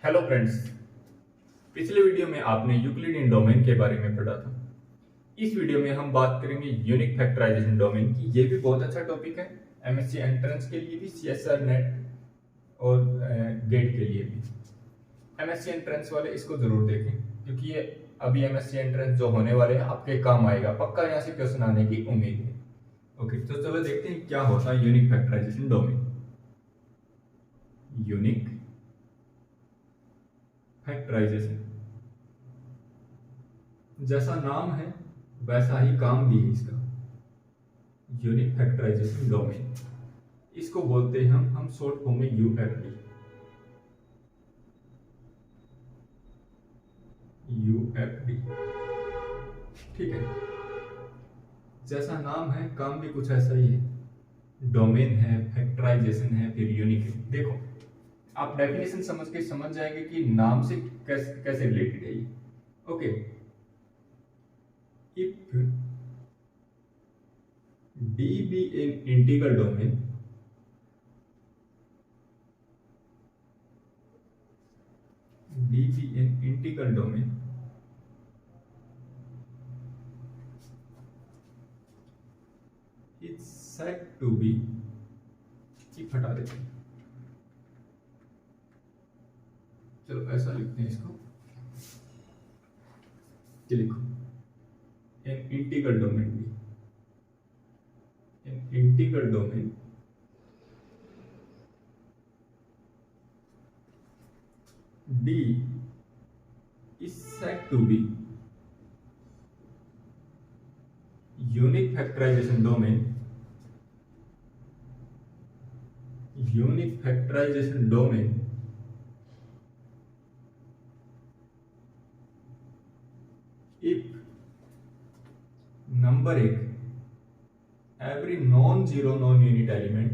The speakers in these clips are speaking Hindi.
Hello friends. पिछले वीडियो में आपने यूक्लिडियन डोमेन के बारे में पढ़ा था। इस वीडियो में हम बात करेंगे यूनिक फैक्टराइजेशन डोमेन की। ये भी बहुत अच्छा टॉपिक है एमएससी एंट्रेंस के लिए भी, सीएसआर नेट और गेट के लिए भी। एमएससी एंट्रेंस वाले इसको जरूर देखें क्योंकि ये अभी एमएससी एंट्रेंस जो होने वाले हैं आपके काम आएगा, पक्का यहाँ से क्वेश्चन आने की उम्मीद है। ओके, तो चलो देखते हैं क्या होता है unique factorization domain. Unique factorization, जैसा नाम है वैसा ही काम भी है इसका। यूनिक फैक्टराइजेशन डोमेन इसको बोलते हैं हम शॉर्ट फॉर्म में यूएफडी। यूएफडी, ठीक है। जैसा नाम है काम भी कुछ ऐसा ही है। डोमेन है, फैक्टराइजेशन है, फिर यूनिक है। देखो आप डेफिनेशन समझ के समझ जाएंगे कि नाम से कैसे रिलेटेड है ये। Okay, if D be an integral domain, D be an integral domain, it's said to be, if हटा देते हैं, चलो ऐसा लिखते हैं इसको, ये लिखो an integral domain भी, an integral domain D is said to be unique factorization domain, unique factorization domain if number एक every non-zero non-unit element,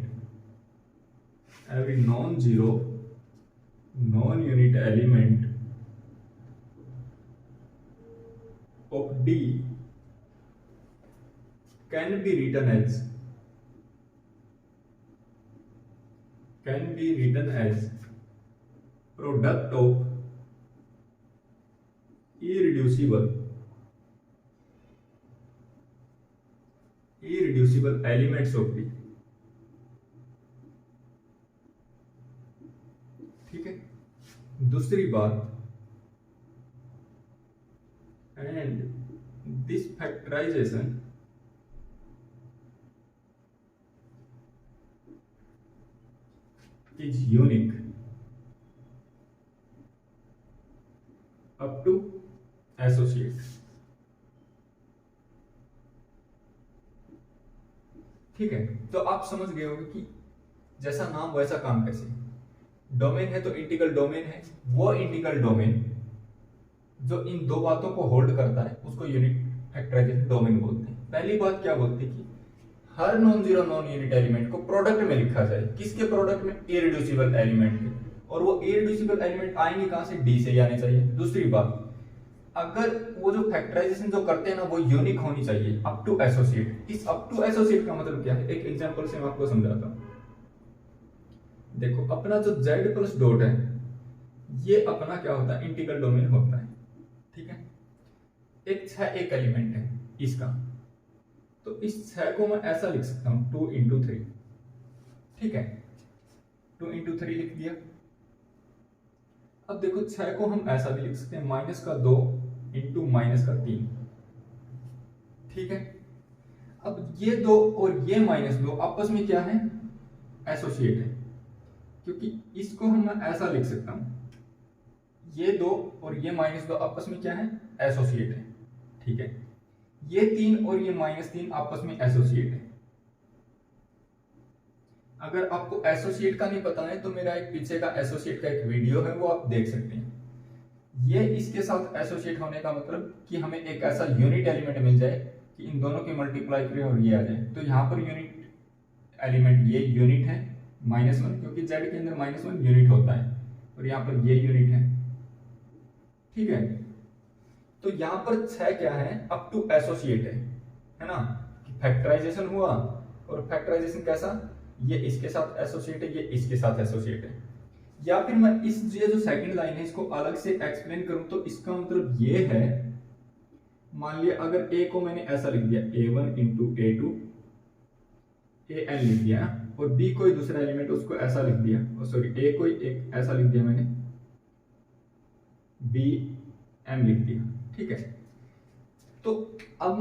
every non-zero non-unit element of D can be written as product of irreducible elements of D। ठीक है। दूसरी बात, and this factorization is unique up to associate। ठीक है, तो आप समझ गए होंगे कि जैसा नाम वैसा काम कैसे। डोमेन है तो इंटीग्रल डोमेन है, वो इंटीग्रल डोमेन जो इन दो बातों को होल्ड करता है उसको यूनिक फैक्टराइजेशन डोमेन बोलते हैं। पहली बात क्या बोलते हैं कि हर non zero non unit element को प्रोडक्ट में लिखा जाए। किसके प्रोडक्ट में? इररिड्यूसिबल एलिमेंट के। और वो इररिड्यूसिबल एलिमेंट आएंगे कहां से? डी से आने चाहिए। दूसरी बात, अगर वो जो फैक्टराइजेशन जो करते हैं ना वो यूनिक होनी चाहिए अप टू एसोसिएट। इस अप टू एसोसिएट का मतलब क्या है? एक एग्जांपल से मैं आपको समझाता हूं। देखो अपना जो z प्लस डॉट है ये अपना क्या होता है? इंटीग्रल डोमेन होता है। ठीक है, एक 6 एक एलिमेंट है इसका, तो इस 6 को मैं ऐसा लिख सकता हूं 2 इंटू 3। ठीक है, 2 इंटू 3 लिख दिया। अब देखो 6 को हम ऐसा भी लिख सकते हैं -2 इंटू -3। ठीक है, अब ये 2 और ये -2 आपस में क्या है? एसोसिएट है, क्योंकि इसको हम ऐसा लिख सकता हूं, ये 2 और ये -2 आपस में क्या है? एसोसिएट है। ठीक है, ये 3 और ये -3 आपस में एसोसिएट है। अगर आपको एसोसिएट का नहीं पता है तो मेरा एक पीछे का एसोसिएट का एक वीडियो है, वो आप देख सकते हैं। ये इसके साथ एसोसिएट होने का मतलब कि हमें एक ऐसा यूनिट एलिमेंट मिल जाए कि इन दोनों की मल्टीप्लाई करें और ये आ जाए। तो यहाँ पर यूनिट एलिमेंट ये यूनिट है -1, क्योंकि z के अंदर -1 यूनिट होता है, और यहाँ पर ये यूनिट है। ठीक है, तो यहां पर 6 क्या है? अप टू एसोसिएट है ना, कि फैक्टराइजेशन हुआ, और फैक्टराइजेशन कैसा? ये इसके साथ एसोसिएट है, ये इसके साथ एसोसिएट है। या फिर मैं इस ये जो सेकंड लाइन है इसको अलग से एक्सप्लेन करूं तो इसका मतलब ये है, मान लिया अगर ए को मैंने ऐसा लिख दिया a1 इंटू a2 an लिख दिया, और b कोई दूसरा एलिमेंट उसको ऐसा लिख दिया, और सॉरी a कोई एक ऐसा लिख दिया मैंने, b m लिख दिया, ठीक है। तो अब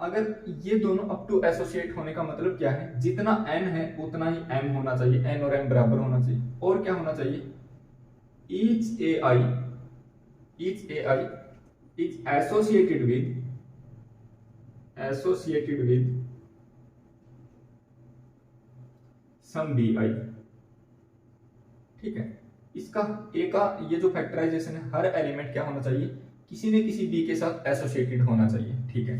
अगर ये दोनों अप टू एसोसिएट होने का मतलब क्या है, जितना n है उतना ही m होना चाहिए, n और m बराबर होना चाहिए, और क्या होना चाहिए, each ai is associated with some bi, ठीक है। इसका ए का ये जो फैक्टराइजेशन है, हर एलिमेंट क्या होना चाहिए, किसी न किसी बी के साथ एसोसिएटेड होना चाहिए, ठीक है।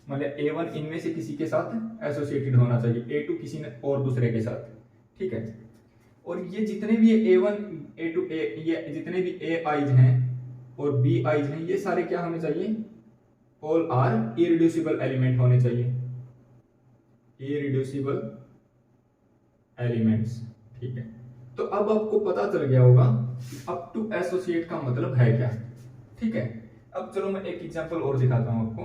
मतलब a1 इनमें से किसी के साथ एसोसिएटेड होना चाहिए, a2 किसी ने और दूसरे के साथ, ठीक है। और ये जितने भी a1 a2 ये जितने भी a आइज हैं और b आइज हैं, ये सारे क्या होने चाहिए, ऑल आर इरिड्यूसिबल एलिमेंट होने चाहिए, इरिड्यूसिबल एलिमेंट्स, ठीक है। तो अब आपको पता चल गया होगा अप टू एसोसिएट का मतलब है क्या, ठीक है। अब चलो मैं एक एग्जांपल और दिखाता हूं आपको।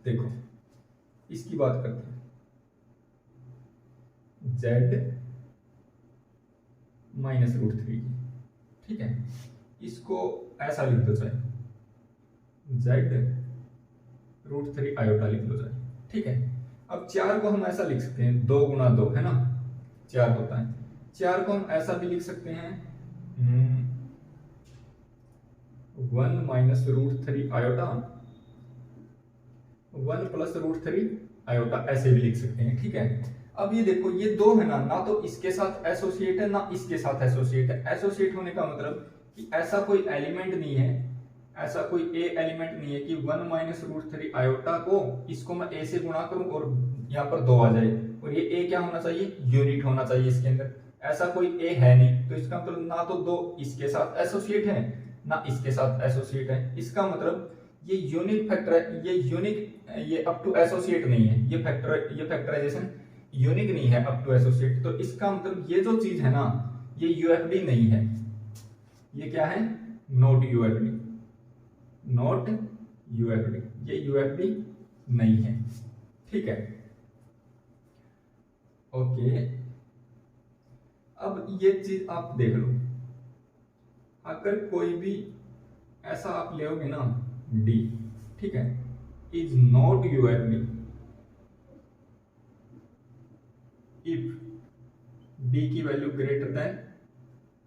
देखो इसकी बात करते हैं, z माइनस रूट 3, ठीक है। इसको ऐसा लिख दो चाहे z रूट 3 आयोटा लिख लो चाहे, ठीक है। अब 4 को हम ऐसा लिख सकते हैं, 2 गुणा 2 है ना 4 होता है, 4 को हम ऐसा भी लिख सकते हैं 1 minus root 3 iota 1 plus root 3 iota, ऐसे भी लिख सकते हैं, ठीक है। अब ये देखो ये 2 है ना तो इसके साथ एसोसिएट है ना इसके साथ एसोसिएट है। एसोसिएट होने का मतलब कि ऐसा कोई एलिमेंट नहीं है, ऐसा कोई ए एलिमेंट नहीं है कि 1 माइनस रूट 3 आयोटा को इसको मैं ए से गुणा करूं और यहाँ पर 2 आ जाए, और ये ए क्या होना चाहिए, यूनिट होना चाहिए इसके अंदर। ऐसा कोई ए है नहीं, तो इसका मतलब ना तो 2 इसके साथ एसोसिएट है ना इसके साथ एसोसिएट है। इसका मतलब ये यूनिक फैक्टर, ये यूनिक, ये अप टू एसोसिएट नहीं है, ये फैक्टराइजेशन यूनिक नहीं है अप टू एसोसिएट। तो इसका मतलब ये जो चीज है ना ये यूएफडी नहीं है, ये क्या है, नॉट यूएफडी, नॉट यूएफडी, ये यूएफडी नहीं है, ठीक है। ओके अब ये चीज आप देख लो, अगर कोई भी ऐसा आप लेओगे ना डी, ठीक है, is not UFD if D की वैल्यू ग्रेटर देन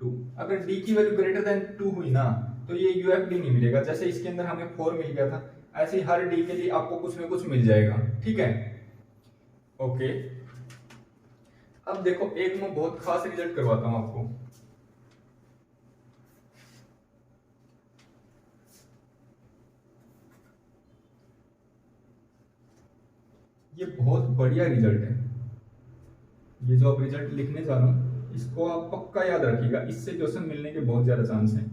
2। अगर डी की वैल्यू ग्रेटर देन 2 हुई ना तो ये यूएफडी नहीं मिलेगा। जैसे इसके अंदर हमें 4 मिल गया था, ऐसे ही हर डी के लिए आपको कुछ ना कुछ मिल जाएगा, ठीक है। ओके अब देखो एक मैं बहुत खास रिजल्ट करवाता हूं आपको। ये बहुत बढ़िया रिजल्ट है, ये जो आप रिजल्ट लिखने जा रहा हूं इसको आप पक्का याद रखिएगा, इससे क्वेश्चन मिलने के बहुत ज्यादा चांस हैं।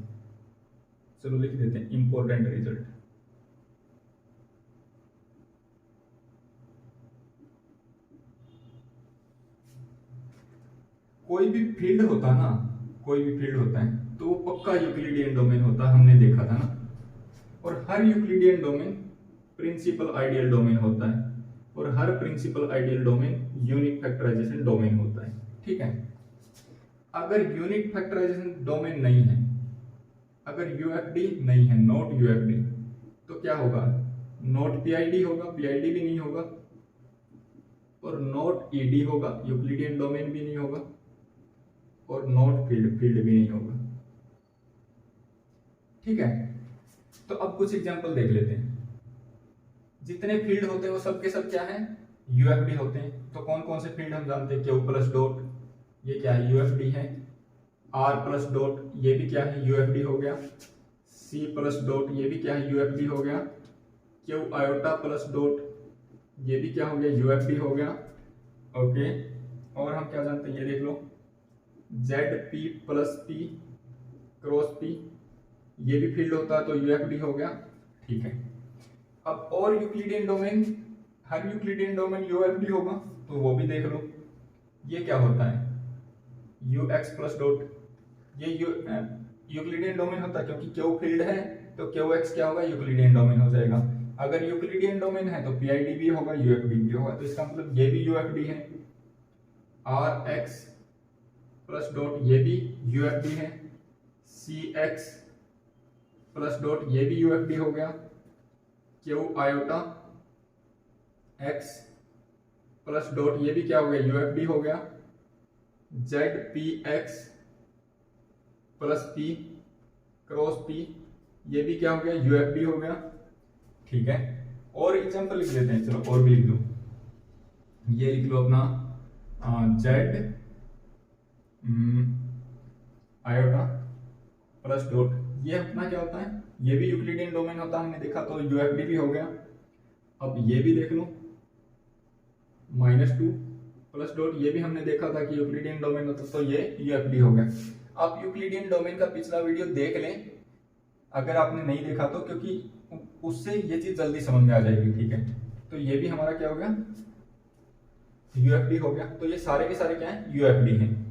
चलो लिख देते हैं इंपॉर्टेंट रिजल्ट। कोई भी फील्ड होता है ना, कोई भी फील्ड होता है तो वो पक्का यूक्लिडियन डोमेन होता है, हमने देखा था ना। और हर Euclidean domain principal ideal domain होता है, और हर principal ideal domain unique factorization domain होता है, ठीक है। अगर यूनिक फैक्टराइजेशन डोमेन नहीं है, अगर यूएफडी नहीं है, नॉट यूएफडी, तो क्या होगा, नॉट पीआईडी होगा, पीआईडी भी नहीं होगा, और नॉट ईडी होगा, यूक्लिडियन डोमेन भी नहीं होगा, और नॉट फील्ड, फील्ड भी नहीं होगा, ठीक है। तो अब कुछ एग्जांपल देख लेते हैं। जितने फील्ड होते हैं वो सब के सब क्या है, यूएफडी होते हैं। तो कौन कौन से फील्ड हम जानते हैं, क्यू प्लस डॉट ये क्या है, यूएफडी है। आर प्लस डॉट ये भी क्या है, यूएफडी हो गया। सी प्लस डॉट ये भी क्या है, यूएफडी हो गया। क्यू आयोटा प्लस डॉट ये भी क्या हो गया, यूएफडी हो गया। ओके और हम क्या जानते हैं, ये देख लो, Z P plus P cross P ये भी फील्ड होता है तो यूएफडी हो गया, ठीक है। अब और यूक्लिडियन डोमेन हर यूक्लिडियन डोमेन यूएफडी होगा, तो वो भी देख लो। ये क्या होता है, यू एक्स प्लस डॉट, ये यूक्लिडियन डोमेन होता है, क्योंकि क्यू फील्ड है तो क्यू एक्स क्या होगा, यूक्लिडियन डोमेन हो जाएगा। अगर यूक्लिडियन डोमेन है तो पीआईडी भी होगा, यूएफडी भी होगा, तो इसका मतलब ये भी यूएफडी है। आर एक्स प्लस डॉट ये भी यूएफडी है। सी एक्स प्लस डॉट ये भी यूएफडी हो गया। Q iota x plus dot ये भी क्या हो गया, यूएफडी हो गया। Z P x plus P cross P ये भी क्या हो गया, यूएफडी हो गया। ठीक है, और एग्जांपल लिख लेते हैं, चलो और भी लिख दो। ये लिख लो अपना जेड आयोटा प्लस डॉट, ये अपना क्या होता है, ये भी यूक्लिडियन डोमेन होता है, हमने देखा, तो यूएफडी भी हो गया। अब ये भी देख लो -2 प्लस डॉट, ये भी हमने देखा था कि यूक्लिडियन डोमेन होता, तो ये यूएफडी हो गया। आप यूक्लिडियन डोमेन का पिछला वीडियो देख लें अगर आपने नहीं देखा तो, क्योंकि उससे ये चीज जल्दी समझ में आ जाएगी। ठीक है, तो ये भी हमारा क्या हो गया, यूएफडी हो गया। तो ये सारे के सारे क्या है, यूएफडी हैं।